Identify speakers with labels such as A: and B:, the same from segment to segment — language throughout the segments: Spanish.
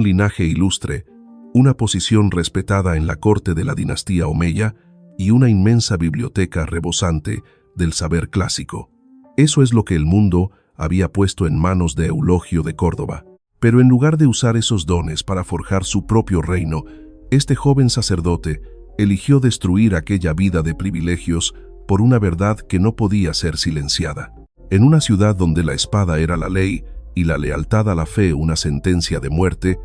A: linaje ilustre, una posición respetada en la corte de la dinastía Omeya y una inmensa biblioteca rebosante del saber clásico. Eso es lo que el mundo había puesto en manos de Eulogio de Córdoba. Pero en lugar de usar esos dones para forjar su propio reino, este joven sacerdote eligió destruir aquella vida de privilegios por una verdad que no podía ser silenciada. En una ciudad donde la espada era la ley y la lealtad a la fe una sentencia de muerte,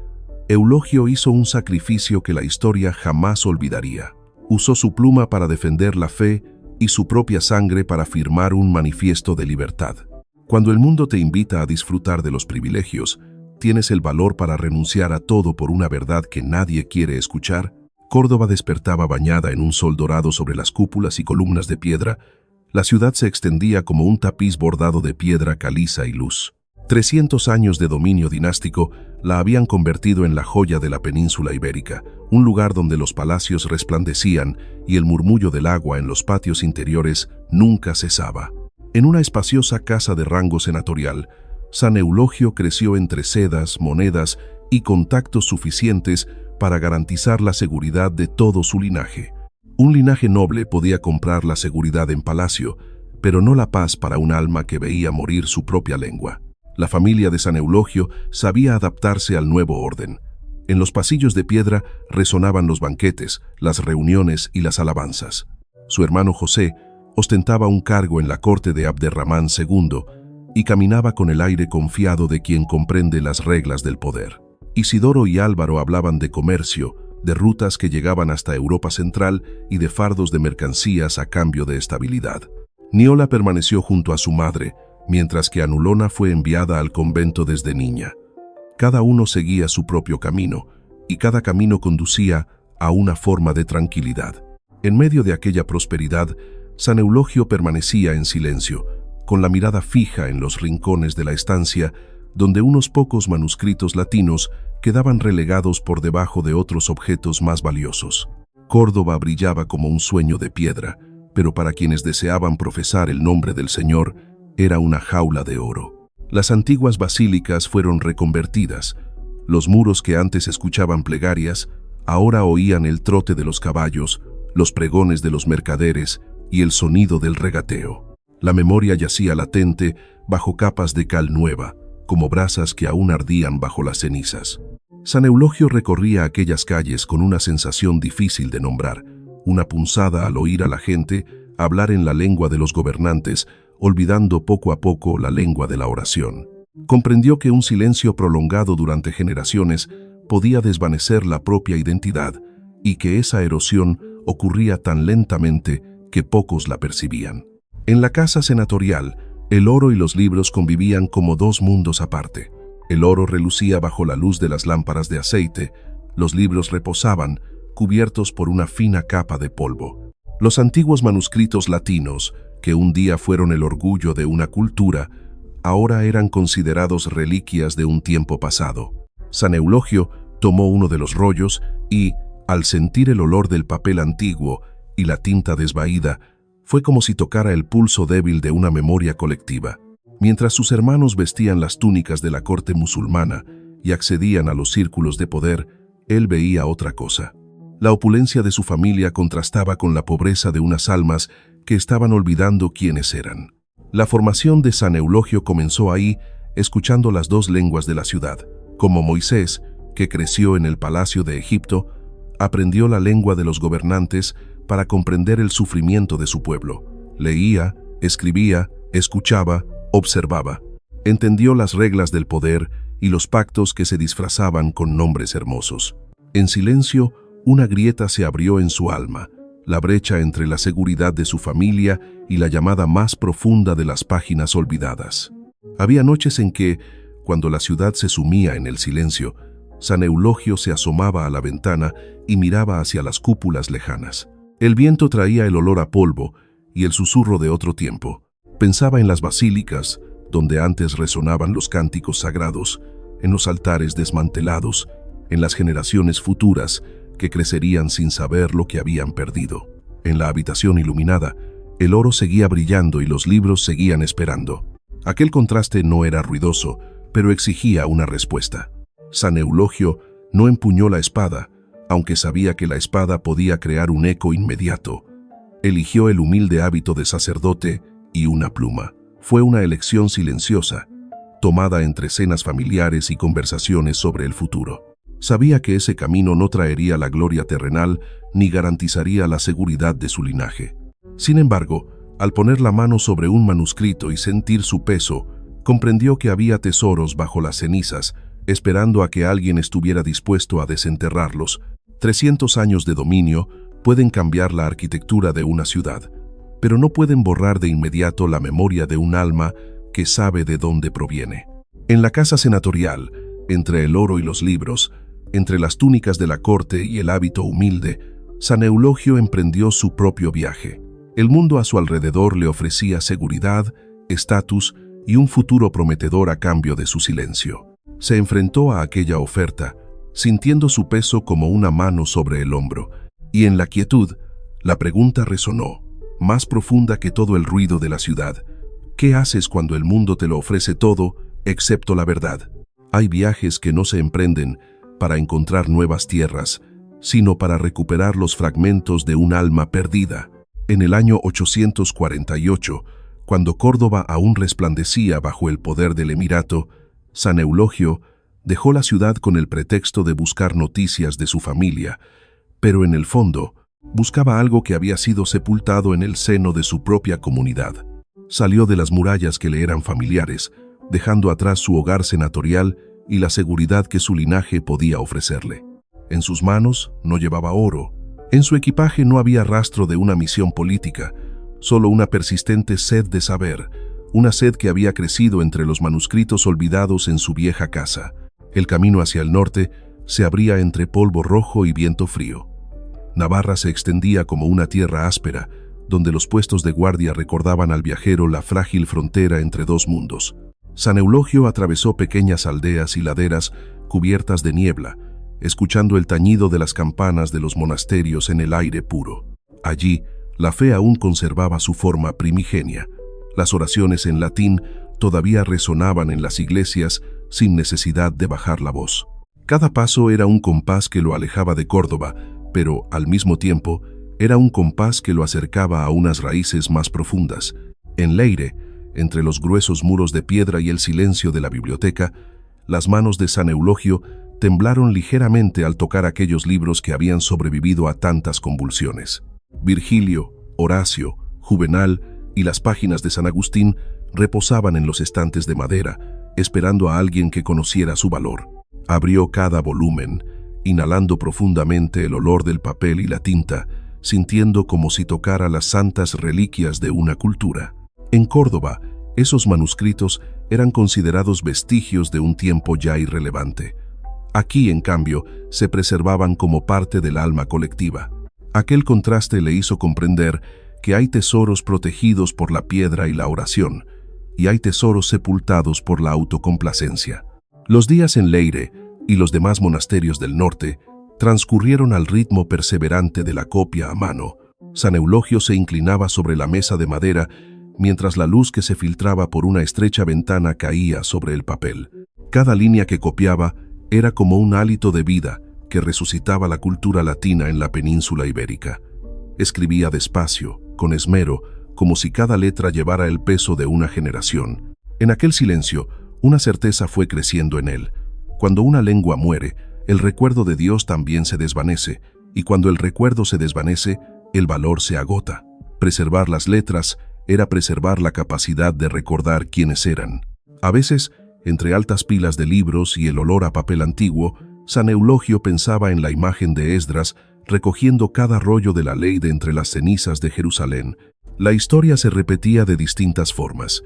A: Eulogio hizo un sacrificio que la historia jamás olvidaría. Usó su pluma para defender la fe y su propia sangre para firmar un manifiesto de libertad. Cuando el mundo te invita a disfrutar de los privilegios, ¿tienes el valor para renunciar a todo por una verdad que nadie quiere escuchar? Córdoba despertaba bañada en un sol dorado sobre las cúpulas y columnas de piedra. La ciudad se extendía como un tapiz bordado de piedra caliza y luz. 300 años de dominio dinástico la habían convertido en la joya de la península ibérica, un lugar donde los palacios resplandecían y el murmullo del agua en los patios interiores nunca cesaba. En una espaciosa casa de rango senatorial, San Eulogio creció entre sedas, monedas y contactos suficientes para garantizar la seguridad de todo su linaje. Un linaje noble podía comprar la seguridad en palacio, pero no la paz para un alma que veía morir su propia lengua. La familia de San Eulogio sabía adaptarse al nuevo orden. En los pasillos de piedra resonaban los banquetes, las reuniones y las alabanzas. Su hermano José ostentaba un cargo en la corte de Abderramán II y caminaba con el aire confiado de quien comprende las reglas del poder. Isidoro y Álvaro hablaban de comercio, de rutas que llegaban hasta Europa Central y de fardos de mercancías a cambio de estabilidad. Niola permaneció junto a su madre, mientras que Anulona fue enviada al convento desde niña. Cada uno seguía su propio camino, y cada camino conducía a una forma de tranquilidad. En medio de aquella prosperidad, San Eulogio permanecía en silencio, con la mirada fija en los rincones de la estancia, donde unos pocos manuscritos latinos quedaban relegados por debajo de otros objetos más valiosos. Córdoba brillaba como un sueño de piedra, pero para quienes deseaban profesar el nombre del Señor, era una jaula de oro. Las antiguas basílicas fueron reconvertidas. Los muros que antes escuchaban plegarias, ahora oían el trote de los caballos, los pregones de los mercaderes y el sonido del regateo. La memoria yacía latente bajo capas de cal nueva, como brasas que aún ardían bajo las cenizas. San Eulogio recorría aquellas calles con una sensación difícil de nombrar, una punzada al oír a la gente hablar en la lengua de los gobernantes, olvidando poco a poco la lengua de la oración. Comprendió que un silencio prolongado durante generaciones podía desvanecer la propia identidad y que esa erosión ocurría tan lentamente que pocos la percibían. En la casa senatorial, el oro y los libros convivían como dos mundos aparte. El oro relucía bajo la luz de las lámparas de aceite, los libros reposaban, cubiertos por una fina capa de polvo. Los antiguos manuscritos latinos, que un día fueron el orgullo de una cultura, ahora eran considerados reliquias de un tiempo pasado. San Eulogio tomó uno de los rollos y, al sentir el olor del papel antiguo y la tinta desvaída, fue como si tocara el pulso débil de una memoria colectiva. Mientras sus hermanos vestían las túnicas de la corte musulmana y accedían a los círculos de poder, él veía otra cosa. La opulencia de su familia contrastaba con la pobreza de unas almas que estaban olvidando quiénes eran. La formación de San Eulogio comenzó ahí, escuchando las dos lenguas de la ciudad. Como Moisés, que creció en el palacio de Egipto, aprendió la lengua de los gobernantes para comprender el sufrimiento de su pueblo. Leía, escribía, escuchaba, observaba. Entendió las reglas del poder y los pactos que se disfrazaban con nombres hermosos. En silencio, una grieta se abrió en su alma, la brecha entre la seguridad de su familia y la llamada más profunda de las páginas olvidadas. Había noches en que, cuando la ciudad se sumía en el silencio, San Eulogio se asomaba a la ventana y miraba hacia las cúpulas lejanas. El viento traía el olor a polvo y el susurro de otro tiempo. Pensaba en las basílicas, donde antes resonaban los cánticos sagrados, en los altares desmantelados, en las generaciones futuras que crecerían sin saber lo que habían perdido. En la habitación iluminada, el oro seguía brillando y los libros seguían esperando. Aquel contraste no era ruidoso, pero exigía una respuesta. San Eulogio No empuñó la espada, aunque sabía que la espada podía crear un eco inmediato. Eligió el humilde hábito de sacerdote y una pluma. Fue una elección silenciosa, tomada entre cenas familiares y conversaciones sobre el futuro. Sabía que ese camino no traería la gloria terrenal ni garantizaría la seguridad de su linaje. Sin embargo, al poner la mano sobre un manuscrito y sentir su peso, comprendió que había tesoros bajo las cenizas, esperando a que alguien estuviera dispuesto a desenterrarlos. 300 años de dominio pueden cambiar la arquitectura de una ciudad, pero no pueden borrar de inmediato la memoria de un alma que sabe de dónde proviene. En la casa senatorial, entre el oro y los libros, entre las túnicas de la corte y el hábito humilde, San Eulogio emprendió su propio viaje. El mundo a su alrededor le ofrecía seguridad, estatus y un futuro prometedor a cambio de su silencio. Se enfrentó a aquella oferta, sintiendo su peso como una mano sobre el hombro, y en la quietud, la pregunta resonó, más profunda que todo el ruido de la ciudad. ¿Qué haces cuando el mundo te lo ofrece todo, excepto la verdad? Hay viajes que no se emprenden para encontrar nuevas tierras, sino para recuperar los fragmentos de un alma perdida. En el año 848, cuando Córdoba aún resplandecía bajo el poder del Emirato, San Eulogio dejó la ciudad con el pretexto de buscar noticias de su familia, pero en el fondo buscaba algo que había sido sepultado en el seno de su propia comunidad. Salió de las murallas que le eran familiares, dejando atrás su hogar senatorial y la seguridad que su linaje podía ofrecerle. En sus manos no llevaba oro. En su equipaje no había rastro de una misión política, solo una persistente sed de saber, una sed que había crecido entre los manuscritos olvidados en su vieja casa. El camino hacia el norte se abría entre polvo rojo y viento frío. Navarra se extendía como una tierra áspera, donde los puestos de guardia recordaban al viajero la frágil frontera entre dos mundos. San Eulogio atravesó pequeñas aldeas y laderas cubiertas de niebla, escuchando el tañido de las campanas de los monasterios en el aire puro. Allí, la fe aún conservaba su forma primigenia. Las oraciones en latín todavía resonaban en las iglesias sin necesidad de bajar la voz. Cada paso era un compás que lo alejaba de Córdoba, pero, al mismo tiempo, era un compás que lo acercaba a unas raíces más profundas. En Leire, entre los gruesos muros de piedra y el silencio de la biblioteca, las manos de San Eulogio temblaron ligeramente al tocar aquellos libros que habían sobrevivido a tantas convulsiones. Virgilio, Horacio, Juvenal y las páginas de San Agustín reposaban en los estantes de madera, esperando a alguien que conociera su valor. Abrió cada volumen, inhalando profundamente el olor del papel y la tinta, sintiendo como si tocara las santas reliquias de una cultura. En Córdoba, esos manuscritos eran considerados vestigios de un tiempo ya irrelevante. Aquí, en cambio, se preservaban como parte del alma colectiva. Aquel contraste le hizo comprender que hay tesoros protegidos por la piedra y la oración, y hay tesoros sepultados por la autocomplacencia. Los días en Leire y los demás monasterios del norte transcurrieron al ritmo perseverante de la copia a mano. San Eulogio se inclinaba sobre la mesa de madera mientras la luz que se filtraba por una estrecha ventana caía sobre el papel. Cada línea que copiaba era como un hálito de vida que resucitaba la cultura latina en la península ibérica. Escribía despacio, con esmero, como si cada letra llevara el peso de una generación. En aquel silencio, una certeza fue creciendo en él. Cuando una lengua muere, el recuerdo de Dios también se desvanece, y cuando el recuerdo se desvanece, el valor se agota. Preservar las letras era preservar la capacidad de recordar quiénes eran. A veces, entre altas pilas de libros y el olor a papel antiguo, San Eulogio pensaba en la imagen de Esdras recogiendo cada rollo de la ley de entre las cenizas de Jerusalén. La historia se repetía de distintas formas.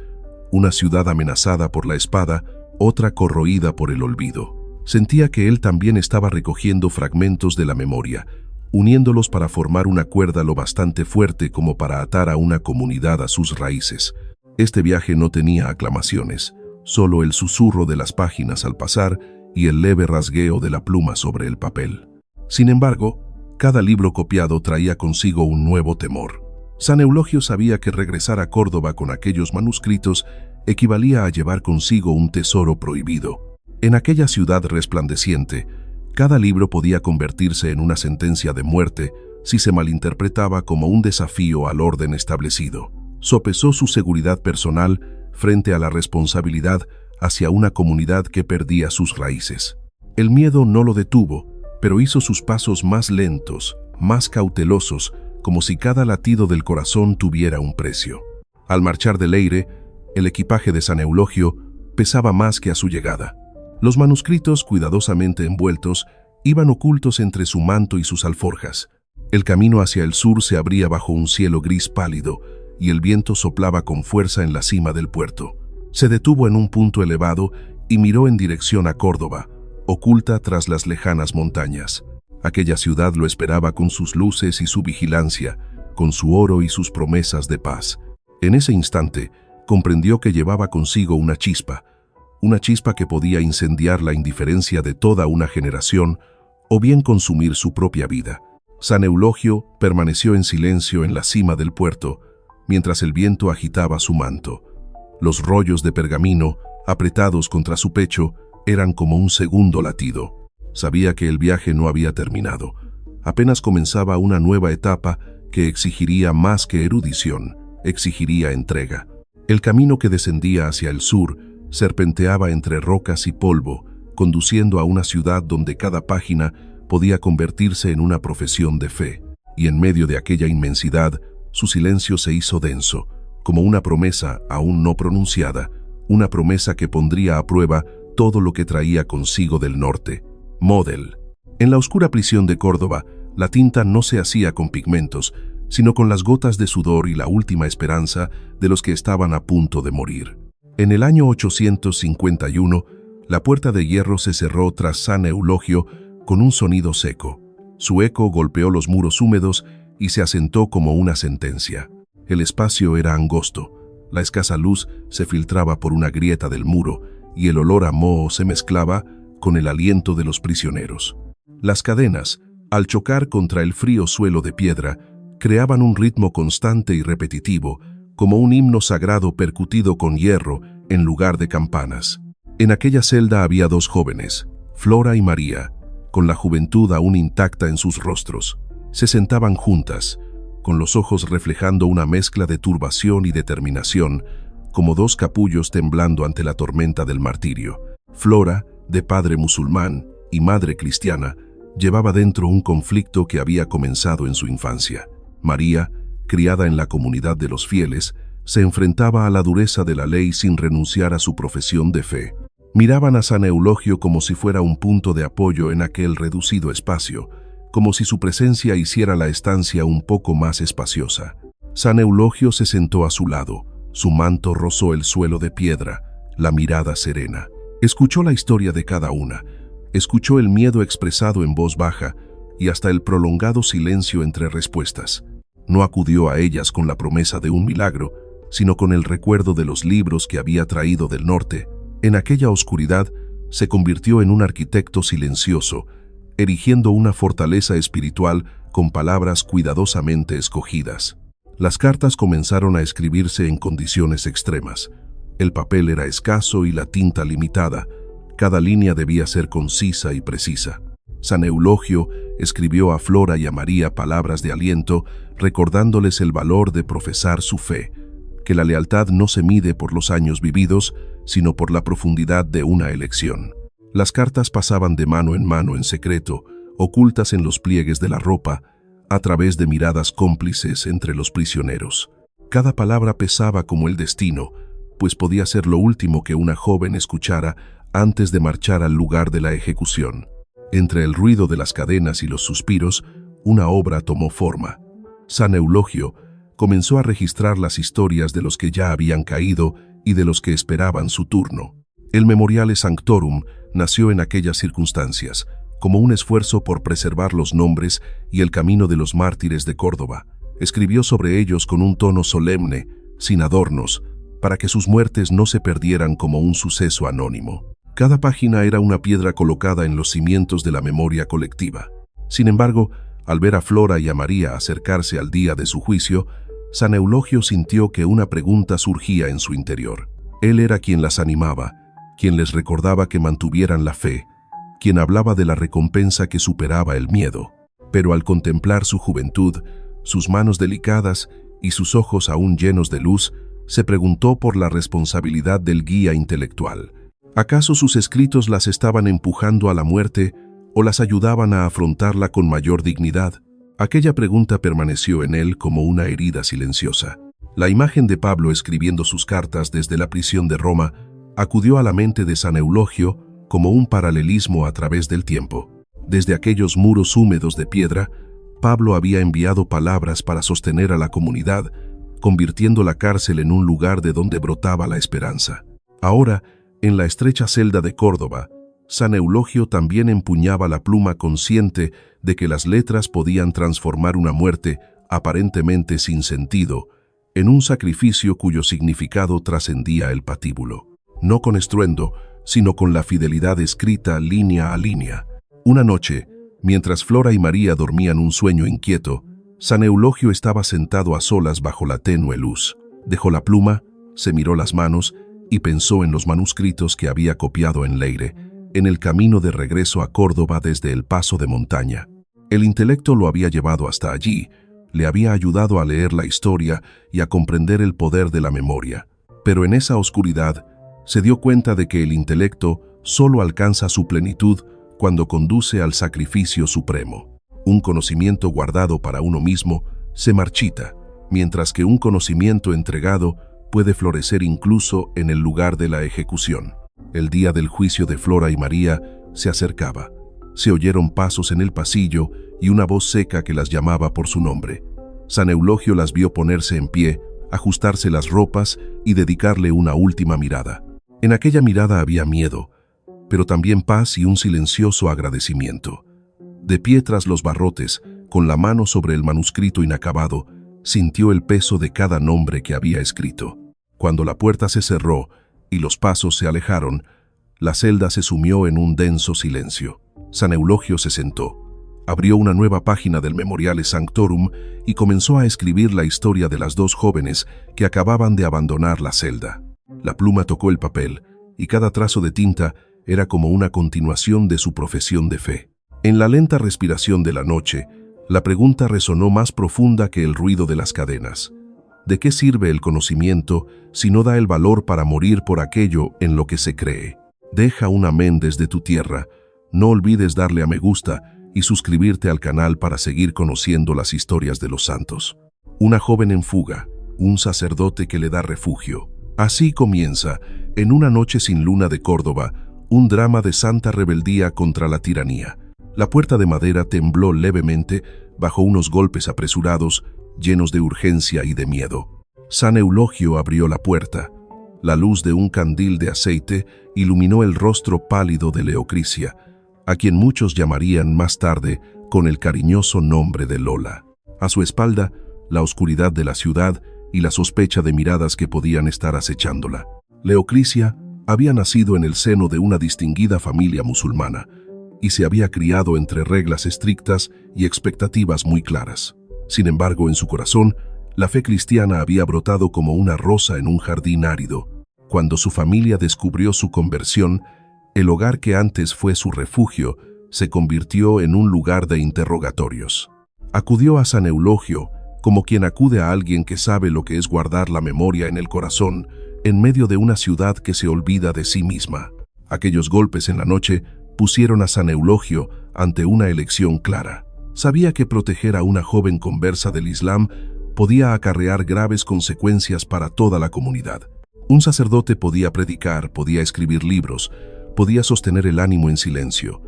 A: Una ciudad amenazada por la espada, otra corroída por el olvido. Sentía que él también estaba recogiendo fragmentos de la memoria, uniéndolos para formar una cuerda lo bastante fuerte como para atar a una comunidad a sus raíces. Este viaje no tenía aclamaciones, solo el susurro de las páginas al pasar y el leve rasgueo de la pluma sobre el papel. Sin embargo, cada libro copiado traía consigo un nuevo temor. San Eulogio sabía que regresar a Córdoba con aquellos manuscritos equivalía a llevar consigo un tesoro prohibido. En aquella ciudad resplandeciente, Cada libro podía convertirse en una sentencia de muerte si se malinterpretaba como un desafío al orden establecido. Sopesó su seguridad personal frente a la responsabilidad hacia una comunidad que perdía sus raíces. El miedo no lo detuvo, pero hizo sus pasos más lentos, más cautelosos, como si cada latido del corazón tuviera un precio. Al marchar de Leyre, el equipaje de San Eulogio pesaba más que a su llegada. Los manuscritos, cuidadosamente envueltos, iban ocultos entre su manto y sus alforjas. El camino hacia el sur se abría bajo un cielo gris pálido y el viento soplaba con fuerza en la cima del puerto. Se detuvo en un punto elevado y miró en dirección a Córdoba, oculta tras las lejanas montañas. Aquella ciudad lo esperaba con sus luces y su vigilancia, con su oro y sus promesas de paz. En ese instante, comprendió que llevaba consigo una chispa que podía incendiar la indiferencia de toda una generación o bien consumir su propia vida. San Eulogio permaneció en silencio en la cima del puerto, mientras el viento agitaba su manto. Los rollos de pergamino, apretados contra su pecho, eran como un segundo latido. Sabía que el viaje no había terminado. Apenas comenzaba una nueva etapa que exigiría más que erudición, exigiría entrega. El camino que descendía hacia el sur serpenteaba entre rocas y polvo, conduciendo a una ciudad donde cada página podía convertirse en una profesión de fe. Y en medio de aquella inmensidad, su silencio se hizo denso, como una promesa aún no pronunciada, una promesa que pondría a prueba todo lo que traía consigo del norte. Model. En la oscura prisión de Córdoba, la tinta no se hacía con pigmentos, sino con las gotas de sudor y la última esperanza de los que estaban a punto de morir. En el año 851, la puerta de hierro se cerró tras San Eulogio con un sonido seco. Su eco golpeó los muros húmedos y se asentó como una sentencia. El espacio era angosto, la escasa luz se filtraba por una grieta del muro y el olor a moho se mezclaba con el aliento de los prisioneros. Las cadenas, al chocar contra el frío suelo de piedra, creaban un ritmo constante y repetitivo, como un himno sagrado percutido con hierro en lugar de campanas. En aquella celda había dos jóvenes, Flora y María, con la juventud aún intacta en sus rostros. Se sentaban juntas, con los ojos reflejando una mezcla de turbación y determinación, como dos capullos temblando ante la tormenta del martirio. Flora, de padre musulmán y madre cristiana, llevaba dentro un conflicto que había comenzado en su infancia. María, criada en la comunidad de los fieles, se enfrentaba a la dureza de la ley sin renunciar a su profesión de fe. Miraban a San Eulogio como si fuera un punto de apoyo en aquel reducido espacio, como si su presencia hiciera la estancia un poco más espaciosa. San Eulogio se sentó a su lado, su manto rozó el suelo de piedra, la mirada serena. Escuchó la historia de cada una, escuchó el miedo expresado en voz baja y hasta el prolongado silencio entre respuestas. No acudió a ellas con la promesa de un milagro, sino con el recuerdo de los libros que había traído del norte. En aquella oscuridad se convirtió en un arquitecto silencioso, erigiendo una fortaleza espiritual con palabras cuidadosamente escogidas. Las cartas comenzaron a escribirse en condiciones extremas. El papel era escaso y la tinta limitada. Cada línea debía ser concisa y precisa. San Eulogio escribió a Flora y a María palabras de aliento, recordándoles el valor de profesar su fe, que la lealtad no se mide por los años vividos, sino por la profundidad de una elección. Las cartas pasaban de mano en secreto, ocultas en los pliegues de la ropa, a través de miradas cómplices entre los prisioneros. Cada palabra pesaba como el destino, pues podía ser lo último que una joven escuchara antes de marchar al lugar de la ejecución. Entre el ruido de las cadenas y los suspiros, una obra tomó forma. San Eulogio comenzó a registrar las historias de los que ya habían caído y de los que esperaban su turno. El Memoriale Sanctorum nació en aquellas circunstancias, como un esfuerzo por preservar los nombres y el camino de los mártires de Córdoba. Escribió sobre ellos con un tono solemne, sin adornos, para que sus muertes no se perdieran como un suceso anónimo. Cada página era una piedra colocada en los cimientos de la memoria colectiva. Sin embargo, al ver a Flora y a María acercarse al día de su juicio, San Eulogio sintió que una pregunta surgía en su interior. Él era quien las animaba, quien les recordaba que mantuvieran la fe, quien hablaba de la recompensa que superaba el miedo. Pero al contemplar su juventud, sus manos delicadas y sus ojos aún llenos de luz, se preguntó por la responsabilidad del guía intelectual. ¿Acaso sus escritos las estaban empujando a la muerte o las ayudaban a afrontarla con mayor dignidad? Aquella pregunta permaneció en él como una herida silenciosa. La imagen de Pablo escribiendo sus cartas desde la prisión de Roma acudió a la mente de San Eulogio como un paralelismo a través del tiempo. Desde aquellos muros húmedos de piedra, Pablo había enviado palabras para sostener a la comunidad, convirtiendo la cárcel en un lugar de donde brotaba la esperanza. Ahora, en la estrecha celda de Córdoba, San Eulogio también empuñaba la pluma, consciente de que las letras podían transformar una muerte aparentemente sin sentido en un sacrificio cuyo significado trascendía el patíbulo. No con estruendo, sino con la fidelidad escrita línea a línea. Una noche, mientras Flora y María dormían un sueño inquieto, San Eulogio estaba sentado a solas bajo la tenue luz. Dejó la pluma, se miró las manos y pensó en los manuscritos que había copiado en Leyre, en el camino de regreso a Córdoba desde el paso de montaña. El intelecto lo había llevado hasta allí, le había ayudado a leer la historia y a comprender el poder de la memoria. Pero en esa oscuridad se dio cuenta de que el intelecto solo alcanza su plenitud cuando conduce al sacrificio supremo. Un conocimiento guardado para uno mismo se marchita, mientras que un conocimiento entregado puede florecer incluso en el lugar de la ejecución. El día del juicio de Flora y María se acercaba. Se oyeron pasos en el pasillo y una voz seca que las llamaba por su nombre. San Eulogio las vio ponerse en pie, ajustarse las ropas y dedicarle una última mirada. En aquella mirada había miedo, pero también paz y un silencioso agradecimiento. De pie tras los barrotes, con la mano sobre el manuscrito inacabado, sintió el peso de cada nombre que había escrito. Cuando la puerta se cerró y los pasos se alejaron, la celda se sumió en un denso silencio. San Eulogio se sentó, abrió una nueva página del Memoriale Sanctorum y comenzó a escribir la historia de las dos jóvenes que acababan de abandonar la celda. La pluma tocó el papel y cada trazo de tinta era como una continuación de su profesión de fe. En la lenta respiración de la noche, la pregunta resonó más profunda que el ruido de las cadenas. ¿De qué sirve el conocimiento si no da el valor para morir por aquello en lo que se cree? Deja un amén desde tu tierra, no olvides darle a me gusta y suscribirte al canal para seguir conociendo las historias de los santos. Una joven en fuga, un sacerdote que le da refugio. Así comienza, en una noche sin luna de Córdoba, un drama de santa rebeldía contra la tiranía. La puerta de madera tembló levemente bajo unos golpes apresurados, llenos de urgencia y de miedo. San Eulogio abrió la puerta. La luz de un candil de aceite iluminó el rostro pálido de Leocrisia, a quien muchos llamarían más tarde con el cariñoso nombre de Lola. A su espalda, la oscuridad de la ciudad y la sospecha de miradas que podían estar acechándola. Leocrisia había nacido en el seno de una distinguida familia musulmana y se había criado entre reglas estrictas y expectativas muy claras. Sin embargo, en su corazón, la fe cristiana había brotado como una rosa en un jardín árido. Cuando su familia descubrió su conversión, el hogar que antes fue su refugio se convirtió en un lugar de interrogatorios. Acudió a San Eulogio como quien acude a alguien que sabe lo que es guardar la memoria en el corazón en medio de una ciudad que se olvida de sí misma. Aquellos golpes en la noche pusieron a San Eulogio ante una elección clara. Sabía que proteger a una joven conversa del Islam podía acarrear graves consecuencias para toda la comunidad. Un sacerdote podía predicar, podía escribir libros, podía sostener el ánimo en silencio,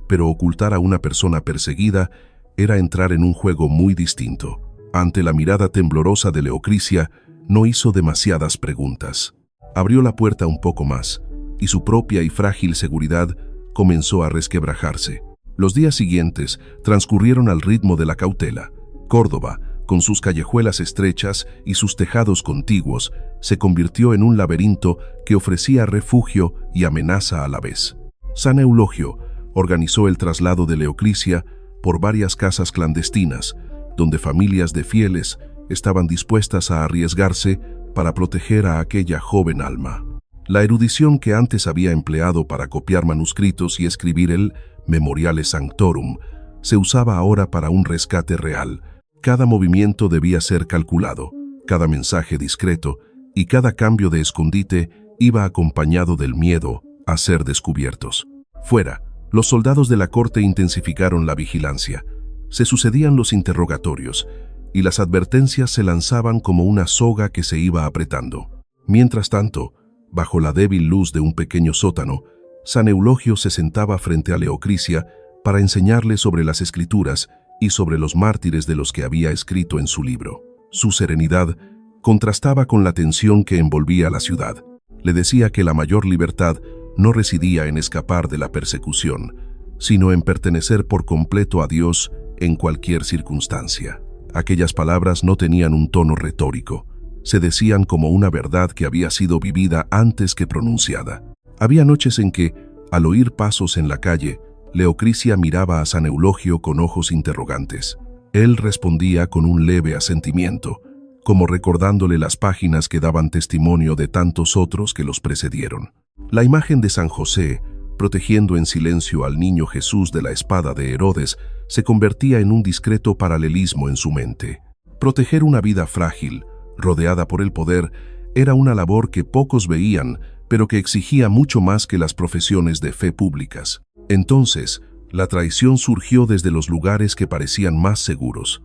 A: pero ocultar a una persona perseguida era entrar en un juego muy distinto. Ante la mirada temblorosa de Leocrisia, no hizo demasiadas preguntas. Abrió la puerta un poco más, y su propia y frágil seguridad comenzó a resquebrajarse. Los días siguientes transcurrieron al ritmo de la cautela. Córdoba, con sus callejuelas estrechas y sus tejados contiguos, se convirtió en un laberinto que ofrecía refugio y amenaza a la vez. San Eulogio organizó el traslado de Leocrisia por varias casas clandestinas, donde familias de fieles estaban dispuestas a arriesgarse para proteger a aquella joven alma. La erudición que antes había empleado para copiar manuscritos y escribir el Memoriale Sanctorum se usaba ahora para un rescate real. Cada movimiento debía ser calculado, cada mensaje discreto y cada cambio de escondite iba acompañado del miedo a ser descubiertos. Fuera, los soldados de la corte intensificaron la vigilancia. Se sucedían los interrogatorios y las advertencias se lanzaban como una soga que se iba apretando. Mientras tanto, bajo la débil luz de un pequeño sótano, San Eulogio se sentaba frente a Leocrisia para enseñarle sobre las Escrituras y sobre los mártires de los que había escrito en su libro. Su serenidad contrastaba con la tensión que envolvía la ciudad. Le decía que la mayor libertad no residía en escapar de la persecución, sino en pertenecer por completo a Dios en cualquier circunstancia. Aquellas palabras no tenían un tono retórico. Se decían como una verdad que había sido vivida antes que pronunciada. Había noches en que, al oír pasos en la calle, Leocrisia miraba a San Eulogio con ojos interrogantes. Él respondía con un leve asentimiento, como recordándole las páginas que daban testimonio de tantos otros que los precedieron. La imagen de San José, protegiendo en silencio al niño Jesús de la espada de Herodes, se convertía en un discreto paralelismo en su mente. Proteger una vida frágil, rodeada por el poder, era una labor que pocos veían, pero que exigía mucho más que las profesiones de fe públicas. Entonces, la traición surgió desde los lugares que parecían más seguros.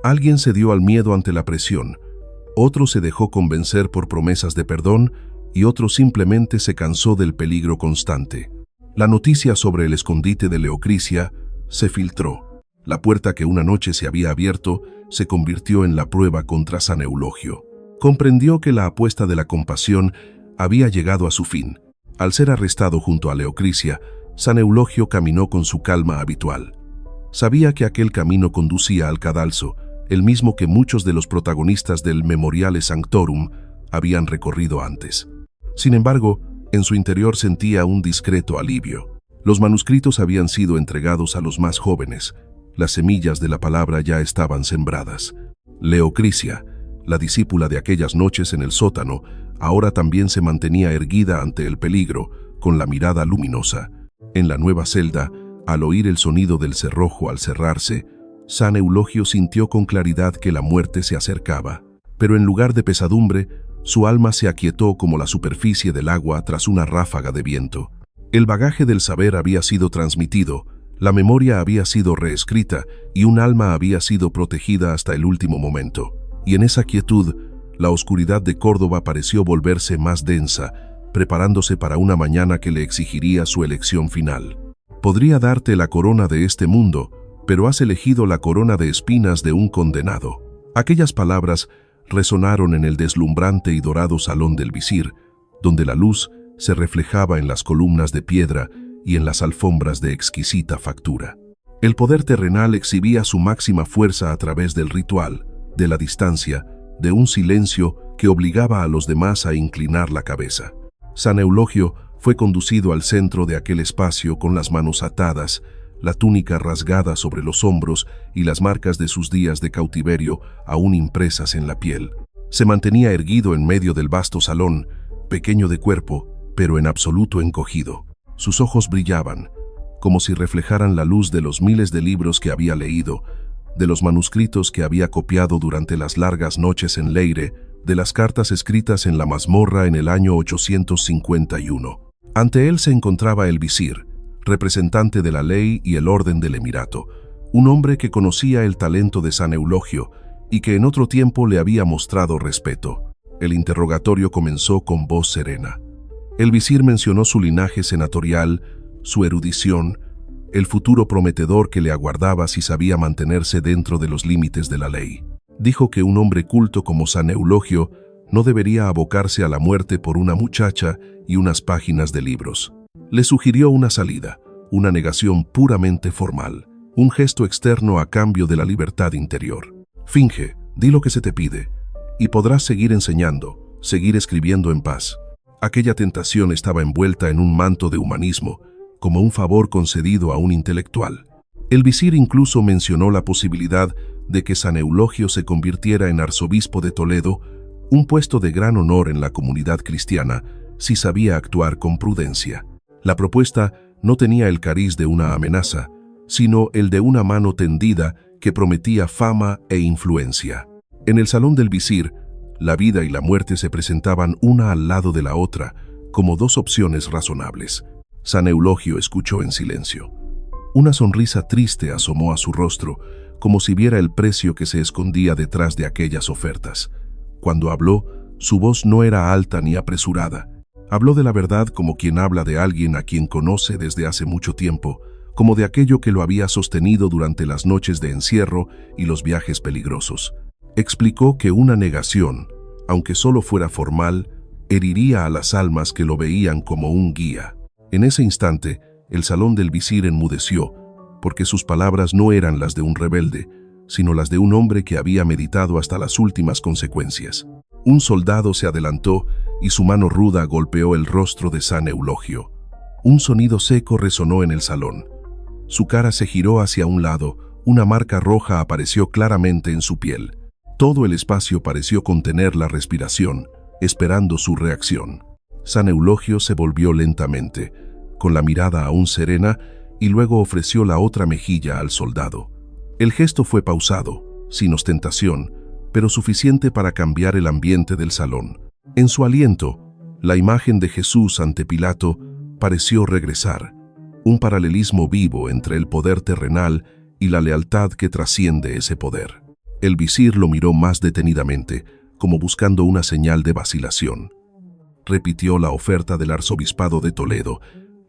A: Alguien cedió al miedo ante la presión, otro se dejó convencer por promesas de perdón y otro simplemente se cansó del peligro constante. La noticia sobre el escondite de Leocrisia se filtró. La puerta que una noche se había abierto se convirtió en la prueba contra San Eulogio. Comprendió que la apuesta de la compasión había llegado a su fin. Al ser arrestado junto a Leocrisia, San Eulogio caminó con su calma habitual. Sabía que aquel camino conducía al cadalso, el mismo que muchos de los protagonistas del Memoriale Sanctorum habían recorrido antes. Sin embargo, en su interior sentía un discreto alivio. Los manuscritos habían sido entregados a los más jóvenes. Las semillas de la palabra ya estaban sembradas. Leocrisia, la discípula de aquellas noches en el sótano, ahora también se mantenía erguida ante el peligro, con la mirada luminosa. En la nueva celda, al oír el sonido del cerrojo al cerrarse, San Eulogio sintió con claridad que la muerte se acercaba. Pero en lugar de pesadumbre, su alma se aquietó como la superficie del agua tras una ráfaga de viento. El bagaje del saber había sido transmitido, la memoria había sido reescrita y un alma había sido protegida hasta el último momento. Y en esa quietud, la oscuridad de Córdoba pareció volverse más densa, preparándose para una mañana que le exigiría su elección final. Podría darte la corona de este mundo, pero has elegido la corona de espinas de un condenado. Aquellas palabras resonaron en el deslumbrante y dorado salón del visir, donde la luz se reflejaba en las columnas de piedra y en las alfombras de exquisita factura. El poder terrenal exhibía su máxima fuerza a través del ritual, de la distancia, de un silencio que obligaba a los demás a inclinar la cabeza. San Eulogio fue conducido al centro de aquel espacio con las manos atadas, la túnica rasgada sobre los hombros y las marcas de sus días de cautiverio aún impresas en la piel. Se mantenía erguido en medio del vasto salón, pequeño de cuerpo, pero en absoluto encogido. Sus ojos brillaban, como si reflejaran la luz de los miles de libros que había leído, de los manuscritos que había copiado durante las largas noches en Leyre, de las cartas escritas en la mazmorra en el año 851. Ante él se encontraba el visir, representante de la ley y el orden del emirato, un hombre que conocía el talento de San Eulogio y que en otro tiempo le había mostrado respeto. El interrogatorio comenzó con voz serena. El visir mencionó su linaje senatorial, su erudición, el futuro prometedor que le aguardaba si sabía mantenerse dentro de los límites de la ley. Dijo que un hombre culto como San Eulogio no debería abocarse a la muerte por una muchacha y unas páginas de libros. Le sugirió una salida, una negación puramente formal, un gesto externo a cambio de la libertad interior. Finge, di lo que se te pide, y podrás seguir enseñando, seguir escribiendo en paz. Aquella tentación estaba envuelta en un manto de humanismo, como un favor concedido a un intelectual. El visir incluso mencionó la posibilidad de que San Eulogio se convirtiera en arzobispo de Toledo, un puesto de gran honor en la comunidad cristiana, si sabía actuar con prudencia. La propuesta no tenía el cariz de una amenaza, sino el de una mano tendida que prometía fama e influencia. En el salón del visir, la vida y la muerte se presentaban una al lado de la otra, como dos opciones razonables. San Eulogio escuchó en silencio. Una sonrisa triste asomó a su rostro, como si viera el precio que se escondía detrás de aquellas ofertas. Cuando habló, su voz no era alta ni apresurada. Habló de la verdad como quien habla de alguien a quien conoce desde hace mucho tiempo, como de aquello que lo había sostenido durante las noches de encierro y los viajes peligrosos. Explicó que una negación, aunque solo fuera formal, heriría a las almas que lo veían como un guía. En ese instante, el salón del visir enmudeció, porque sus palabras no eran las de un rebelde, sino las de un hombre que había meditado hasta las últimas consecuencias. Un soldado se adelantó y su mano ruda golpeó el rostro de San Eulogio. Un sonido seco resonó en el salón. Su cara se giró hacia un lado, una marca roja apareció claramente en su piel. Todo el espacio pareció contener la respiración, esperando su reacción. San Eulogio se volvió lentamente, con la mirada aún serena, y luego ofreció la otra mejilla al soldado. El gesto fue pausado, sin ostentación, pero suficiente para cambiar el ambiente del salón. En su aliento, la imagen de Jesús ante Pilato pareció regresar, un paralelismo vivo entre el poder terrenal y la lealtad que trasciende ese poder. El visir lo miró más detenidamente, como buscando una señal de vacilación. Repitió la oferta del arzobispado de Toledo,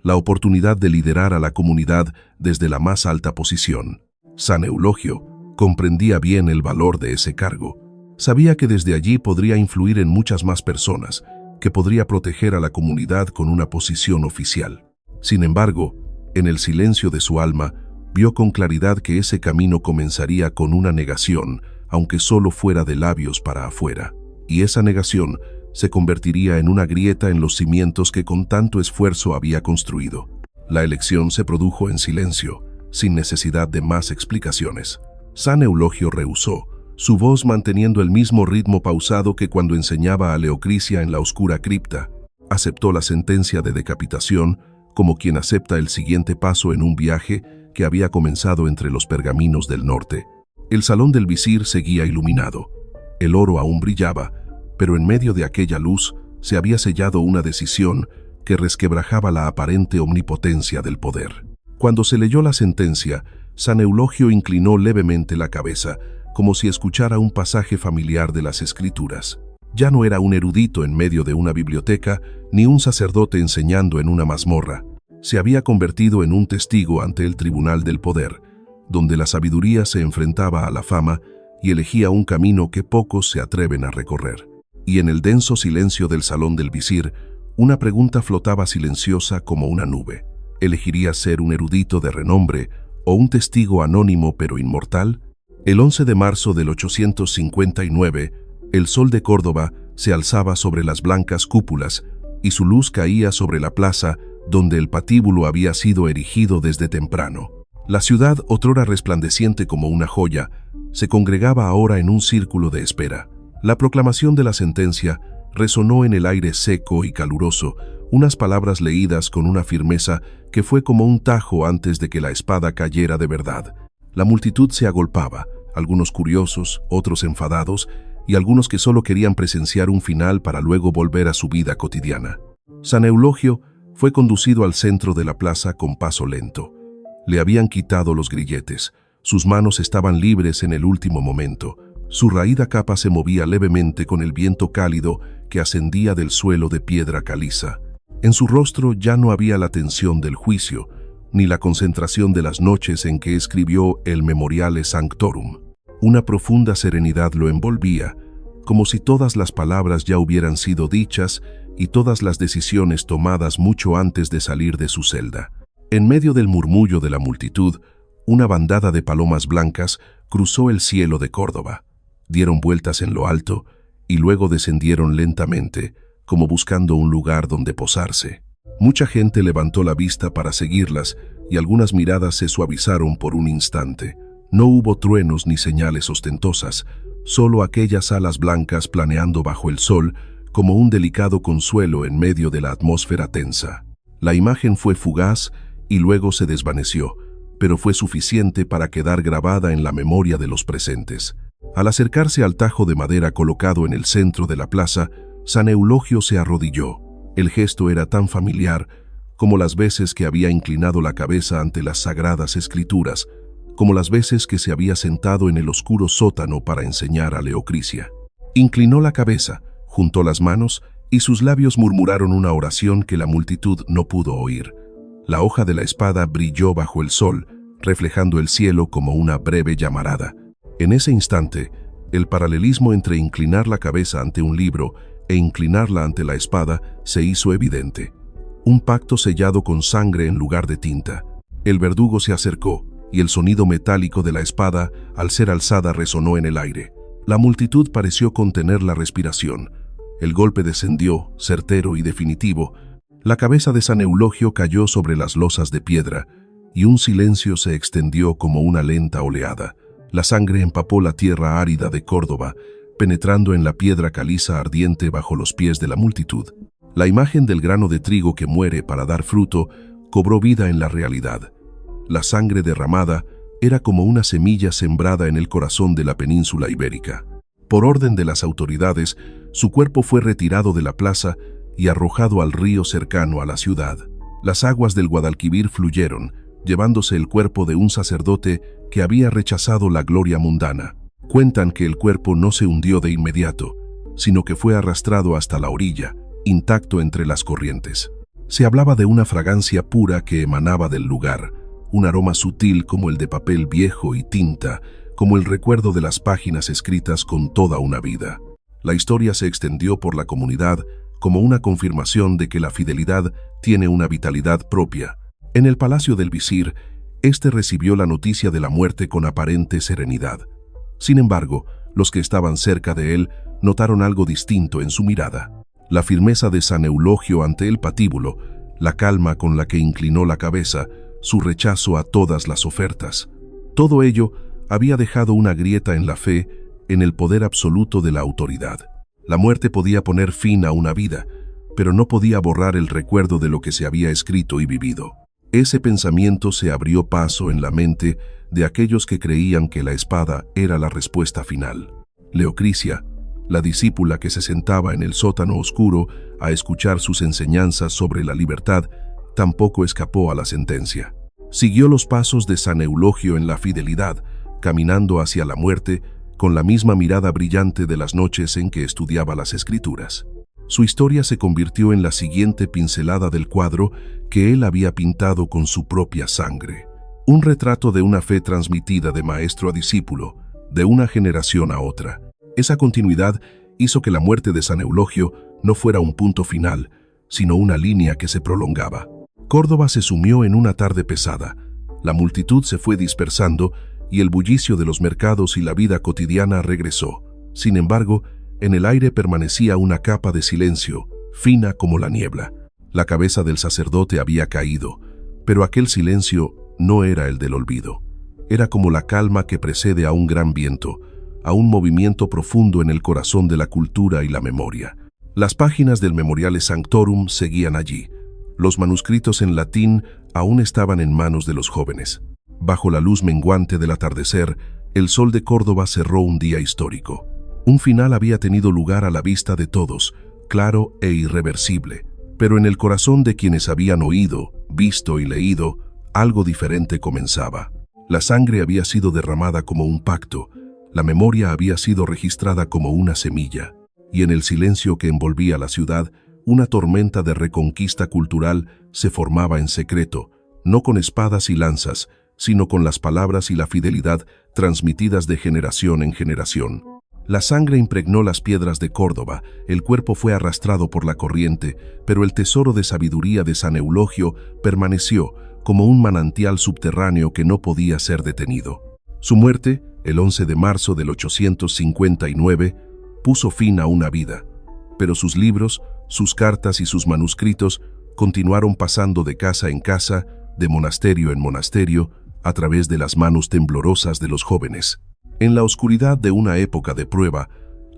A: la oportunidad de liderar a la comunidad desde la más alta posición. San Eulogio comprendía bien el valor de ese cargo. Sabía que desde allí podría influir en muchas más personas, que podría proteger a la comunidad con una posición oficial. Sin embargo, en el silencio de su alma, vio con claridad que ese camino comenzaría con una negación, aunque solo fuera de labios para afuera. Y esa negación se convertiría en una grieta en los cimientos que con tanto esfuerzo había construido. La elección se produjo en silencio, sin necesidad de más explicaciones. San Eulogio rehusó, su voz manteniendo el mismo ritmo pausado que cuando enseñaba a Leocrisia en la oscura cripta. Aceptó la sentencia de decapitación como quien acepta el siguiente paso en un viaje que había comenzado entre los pergaminos del norte. El salón del visir seguía iluminado. El oro aún brillaba, pero en medio de aquella luz se había sellado una decisión que resquebrajaba la aparente omnipotencia del poder. Cuando se leyó la sentencia, San Eulogio inclinó levemente la cabeza, como si escuchara un pasaje familiar de las Escrituras. Ya no era un erudito en medio de una biblioteca, ni un sacerdote enseñando en una mazmorra. Se había convertido en un testigo ante el tribunal del poder, donde la sabiduría se enfrentaba a la fama y elegía un camino que pocos se atreven a recorrer. Y en el denso silencio del salón del visir, una pregunta flotaba silenciosa como una nube. ¿Elegiría ser un erudito de renombre o un testigo anónimo pero inmortal? El 11 de marzo del 859, el sol de Córdoba se alzaba sobre las blancas cúpulas y su luz caía sobre la plaza donde el patíbulo había sido erigido desde temprano. La ciudad, otrora resplandeciente como una joya, se congregaba ahora en un círculo de espera. La proclamación de la sentencia resonó en el aire seco y caluroso, unas palabras leídas con una firmeza que fue como un tajo antes de que la espada cayera de verdad. La multitud se agolpaba, algunos curiosos, otros enfadados, y algunos que solo querían presenciar un final para luego volver a su vida cotidiana. San Eulogio fue conducido al centro de la plaza con paso lento. Le habían quitado los grilletes, sus manos estaban libres en el último momento. Su raída capa se movía levemente con el viento cálido que ascendía del suelo de piedra caliza. En su rostro ya no había la tensión del juicio, ni la concentración de las noches en que escribió el Memoriale Sanctorum. Una profunda serenidad lo envolvía, como si todas las palabras ya hubieran sido dichas y todas las decisiones tomadas mucho antes de salir de su celda. En medio del murmullo de la multitud, una bandada de palomas blancas cruzó el cielo de Córdoba. Dieron vueltas en lo alto y luego descendieron lentamente, como buscando un lugar donde posarse. Mucha gente levantó la vista para seguirlas y algunas miradas se suavizaron por un instante. No hubo truenos ni señales ostentosas, solo aquellas alas blancas planeando bajo el sol como un delicado consuelo en medio de la atmósfera tensa. La imagen fue fugaz y luego se desvaneció, pero fue suficiente para quedar grabada en la memoria de los presentes. Al acercarse al tajo de madera colocado en el centro de la plaza, San Eulogio se arrodilló. El gesto era tan familiar como las veces que había inclinado la cabeza ante las sagradas escrituras, como las veces que se había sentado en el oscuro sótano para enseñar a Leocrisia. Inclinó la cabeza, juntó las manos y sus labios murmuraron una oración que la multitud no pudo oír. La hoja de la espada brilló bajo el sol, reflejando el cielo como una breve llamarada. En ese instante, el paralelismo entre inclinar la cabeza ante un libro e inclinarla ante la espada se hizo evidente. Un pacto sellado con sangre en lugar de tinta. El verdugo se acercó, y el sonido metálico de la espada, al ser alzada, resonó en el aire. La multitud pareció contener la respiración. El golpe descendió, certero y definitivo. La cabeza de San Eulogio cayó sobre las losas de piedra, y un silencio se extendió como una lenta oleada. La sangre empapó la tierra árida de Córdoba, penetrando en la piedra caliza ardiente bajo los pies de la multitud. La imagen del grano de trigo que muere para dar fruto cobró vida en la realidad. La sangre derramada era como una semilla sembrada en el corazón de la península ibérica. Por orden de las autoridades, su cuerpo fue retirado de la plaza y arrojado al río cercano a la ciudad. Las aguas del Guadalquivir fluyeron, llevándose el cuerpo de un sacerdote que había rechazado la gloria mundana. Cuentan que el cuerpo no se hundió de inmediato, sino que fue arrastrado hasta la orilla, intacto entre las corrientes. Se hablaba de una fragancia pura que emanaba del lugar, un aroma sutil como el de papel viejo y tinta, como el recuerdo de las páginas escritas con toda una vida. La historia se extendió por la comunidad como una confirmación de que la fidelidad tiene una vitalidad propia. En el palacio del visir, este recibió la noticia de la muerte con aparente serenidad. Sin embargo, los que estaban cerca de él notaron algo distinto en su mirada. La firmeza de San Eulogio ante el patíbulo, la calma con la que inclinó la cabeza, su rechazo a todas las ofertas. Todo ello había dejado una grieta en la fe, en el poder absoluto de la autoridad. La muerte podía poner fin a una vida, pero no podía borrar el recuerdo de lo que se había escrito y vivido. Ese pensamiento se abrió paso en la mente de aquellos que creían que la espada era la respuesta final. Leocrisia, la discípula que se sentaba en el sótano oscuro a escuchar sus enseñanzas sobre la libertad, tampoco escapó a la sentencia. Siguió los pasos de San Eulogio en la fidelidad, caminando hacia la muerte con la misma mirada brillante de las noches en que estudiaba las escrituras. Su historia se convirtió en la siguiente pincelada del cuadro que él había pintado con su propia sangre. Un retrato de una fe transmitida de maestro a discípulo, de una generación a otra. Esa continuidad hizo que la muerte de San Eulogio no fuera un punto final, sino una línea que se prolongaba. Córdoba se sumió en una tarde pesada. La multitud se fue dispersando y el bullicio de los mercados y la vida cotidiana regresó. Sin embargo, en el aire permanecía una capa de silencio, fina como la niebla. La cabeza del sacerdote había caído, pero aquel silencio no era el del olvido. Era como la calma que precede a un gran viento, a un movimiento profundo en el corazón de la cultura y la memoria. Las páginas del Memoriale Sanctorum seguían allí. Los manuscritos en latín aún estaban en manos de los jóvenes. Bajo la luz menguante del atardecer, el sol de Córdoba cerró un día histórico. Un final había tenido lugar a la vista de todos, claro e irreversible, pero en el corazón de quienes habían oído, visto y leído, algo diferente comenzaba. La sangre había sido derramada como un pacto, la memoria había sido registrada como una semilla, y en el silencio que envolvía la ciudad, una tormenta de reconquista cultural se formaba en secreto, no con espadas y lanzas, sino con las palabras y la fidelidad transmitidas de generación en generación. La sangre impregnó las piedras de Córdoba, el cuerpo fue arrastrado por la corriente, pero el tesoro de sabiduría de San Eulogio permaneció como un manantial subterráneo que no podía ser detenido. Su muerte, el 11 de marzo del 859, puso fin a una vida, pero sus libros, sus cartas y sus manuscritos continuaron pasando de casa en casa, de monasterio en monasterio, a través de las manos temblorosas de los jóvenes. En la oscuridad de una época de prueba,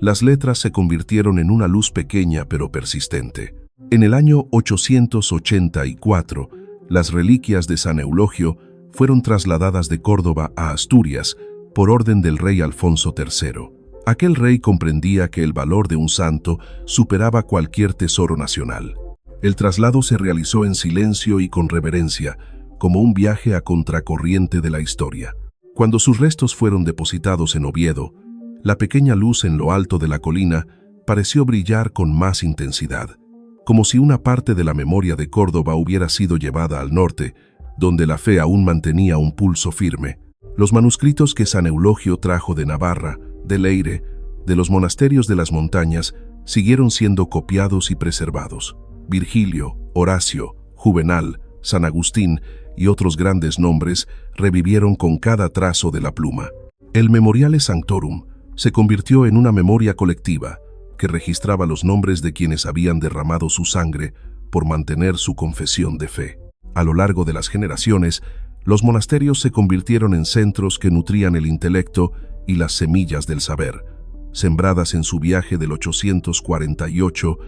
A: Las letras se convirtieron en una luz pequeña pero persistente. En el año 884, las reliquias de San Eulogio fueron trasladadas de Córdoba a Asturias por orden del rey Alfonso III. Aquel rey comprendía que el valor de un santo superaba cualquier tesoro nacional. El traslado se realizó en silencio y con reverencia, como un viaje a contracorriente de la historia. Cuando sus restos fueron depositados en Oviedo, la pequeña luz en lo alto de la colina pareció brillar con más intensidad, como si una parte de la memoria de Córdoba hubiera sido llevada al norte, donde la fe aún mantenía un pulso firme. Los manuscritos que San Eulogio trajo de Navarra, de Leire, de los monasterios de las montañas, siguieron siendo copiados y preservados. Virgilio, Horacio, Juvenal, San Agustín y otros grandes nombres revivieron con cada trazo de la pluma. El Memoriale Sanctorum se convirtió en una memoria colectiva que registraba los nombres de quienes habían derramado su sangre por mantener su confesión de fe. A lo largo de las generaciones, los monasterios se convirtieron en centros que nutrían el intelecto y las semillas del saber. Sembradas en su viaje del 848,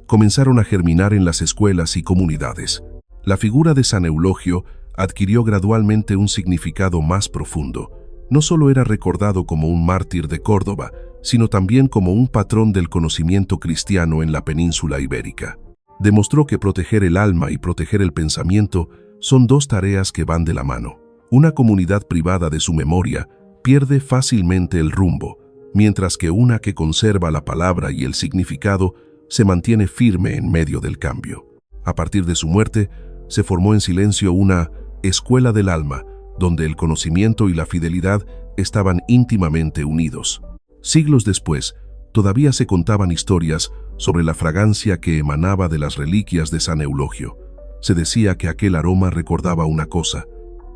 A: comenzaron a germinar en las escuelas y comunidades. La figura de San Eulogio adquirió gradualmente un significado más profundo. No solo era recordado como un mártir de Córdoba, sino también como un patrón del conocimiento cristiano en la península ibérica. Demostró que proteger el alma y proteger el pensamiento son dos tareas que van de la mano. Una comunidad privada de su memoria pierde fácilmente el rumbo, mientras que una que conserva la palabra y el significado se mantiene firme en medio del cambio. A partir de su muerte, se formó en silencio una escuela del alma, donde el conocimiento y la fidelidad estaban íntimamente unidos. Siglos después, todavía se contaban historias sobre la fragancia que emanaba de las reliquias de San Eulogio. Se decía que aquel aroma recordaba una cosa,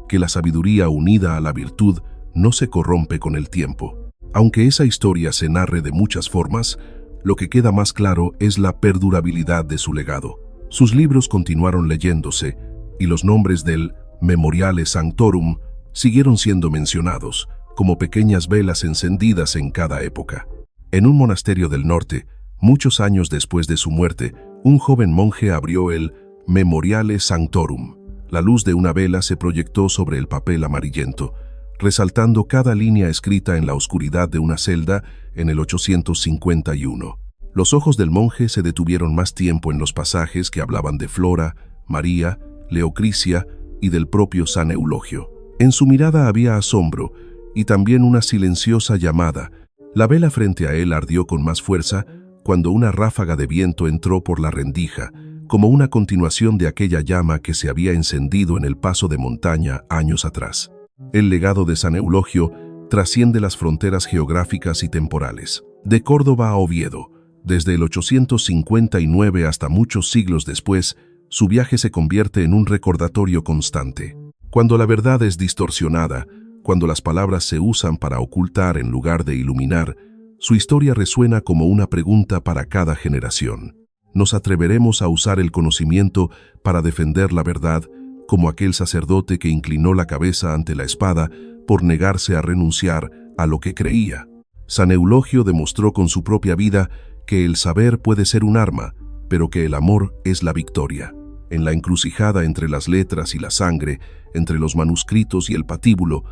A: que la sabiduría unida a la virtud no se corrompe con el tiempo. Aunque esa historia se narre de muchas formas, lo que queda más claro es la perdurabilidad de su legado. Sus libros continuaron leyéndose y los nombres del Memoriale Sanctorum siguieron siendo mencionados, como pequeñas velas encendidas en cada época. En un monasterio del norte, muchos años después de su muerte, un joven monje abrió el Memoriale Sanctorum. La luz de una vela se proyectó sobre el papel amarillento, resaltando cada línea escrita en la oscuridad de una celda en el 851. Los ojos del monje se detuvieron más tiempo en los pasajes que hablaban de Flora, María, Leocrisia y del propio San Eulogio. En su mirada había asombro y también una silenciosa llamada. La vela frente a él ardió con más fuerza cuando una ráfaga de viento entró por la rendija, como una continuación de aquella llama que se había encendido en el paso de montaña años atrás. El legado de San Eulogio trasciende las fronteras geográficas y temporales. De Córdoba a Oviedo, desde el 859 hasta muchos siglos después, su viaje se convierte en un recordatorio constante. Cuando la verdad es distorsionada, cuando las palabras se usan para ocultar en lugar de iluminar, su historia resuena como una pregunta para cada generación. ¿Nos atreveremos a usar el conocimiento para defender la verdad, como aquel sacerdote que inclinó la cabeza ante la espada por negarse a renunciar a lo que creía? San Eulogio demostró con su propia vida que el saber puede ser un arma, pero que el amor es la victoria. En la encrucijada entre las letras y la sangre, entre los manuscritos y el patíbulo,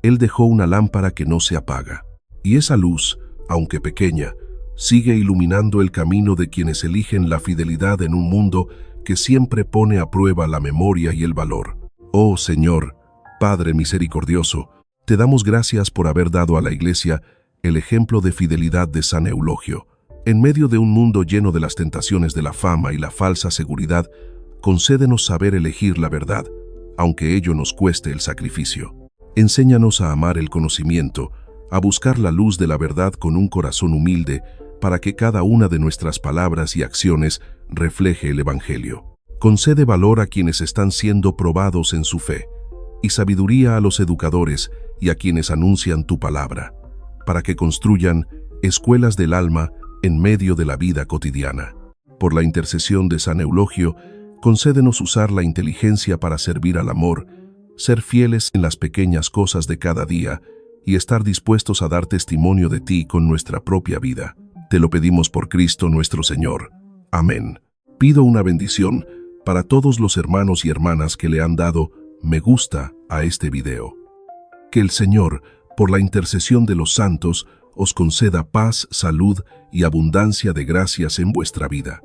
A: él dejó una lámpara que no se apaga. Y esa luz, aunque pequeña, sigue iluminando el camino de quienes eligen la fidelidad en un mundo que siempre pone a prueba la memoria y el valor. Oh Señor, Padre misericordioso, te damos gracias por haber dado a la Iglesia el ejemplo de fidelidad de San Eulogio. En medio de un mundo lleno de las tentaciones de la fama y la falsa seguridad, concédenos saber elegir la verdad, aunque ello nos cueste el sacrificio. Enséñanos a amar el conocimiento, a buscar la luz de la verdad con un corazón humilde, para que cada una de nuestras palabras y acciones refleje el Evangelio. Concede valor a quienes están siendo probados en su fe, y sabiduría a los educadores y a quienes anuncian tu palabra, para que construyan escuelas del alma en medio de la vida cotidiana. Por la intercesión de San Eulogio, concédenos usar la inteligencia para servir al amor, ser fieles en las pequeñas cosas de cada día y estar dispuestos a dar testimonio de ti con nuestra propia vida. Te lo pedimos por Cristo nuestro Señor. Amén. Pido una bendición para todos los hermanos y hermanas que le han dado me gusta a este video. Que el Señor, por la intercesión de los santos, os conceda paz, salud y abundancia de gracias en vuestra vida.